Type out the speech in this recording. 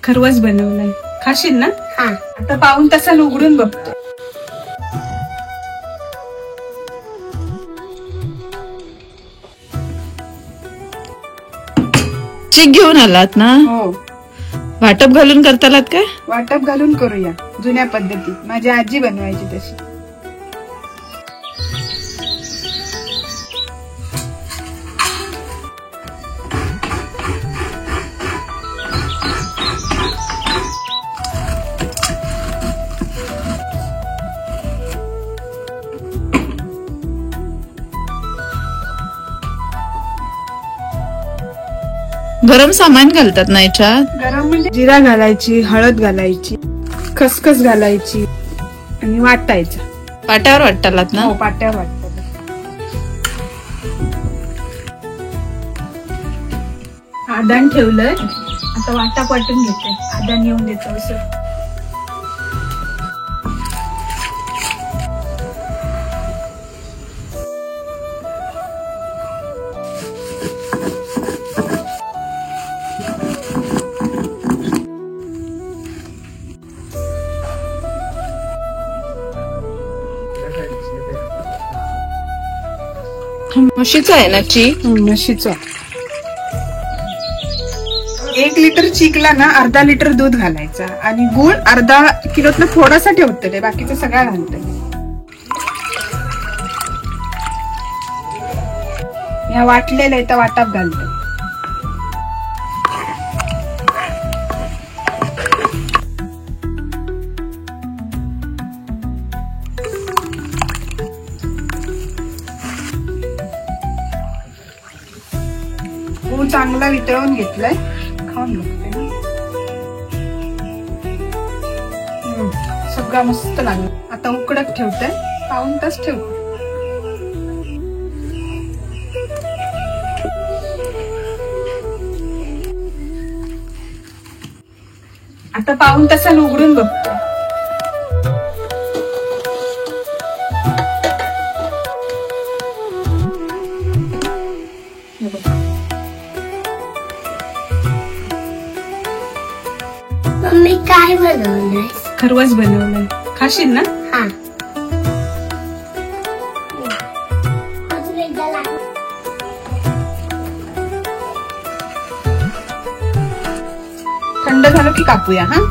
खरवस बनवलाय, खाशील ना? हा. आता पाऊण तासाला उघडून बघतो. चिक घेऊन आलात ना? हो, वाटप घालून करतालात काय? वाटप घालून करूया, जुन्या पद्धती माझी आजी बनवायची तशी. गरम सामान घालतात ना याच्यात? गरम म्हणजे जिरा घालायची, हळद घालायची, खसखस घालायची आणि वाटायचं. पाट्यावर वाटतालात ना? हो, पाट्यावर वाटतात. आदान ठेवलंय, आता वाटप वाटून घेते. आदान येऊन देतो असं. म्हशीचं आहे ना चीक? म्हशीचं. 1 लिटर चिकला ना अर्धा लिटर दूध घालायचा आणि गुळ अर्धा किलोतलं थोडासा ठेवतले, बाकीचं सगळं घालतले. या वाटलेलं इथं वाटप घालतले. गूळ चांगला वितळून घेतलाय, खाऊन बघते ना. सगळा मस्त लागला. आता उकडत ठेवते, पाऊण तास ठेवते. आता पाऊण तासाला उघडून बघतो. मम्मी काय बनवलंय? खरवस बनवलाय, खाशील ना? हा. अजून एकदा लाग. थंड झालं की कापूया. हा,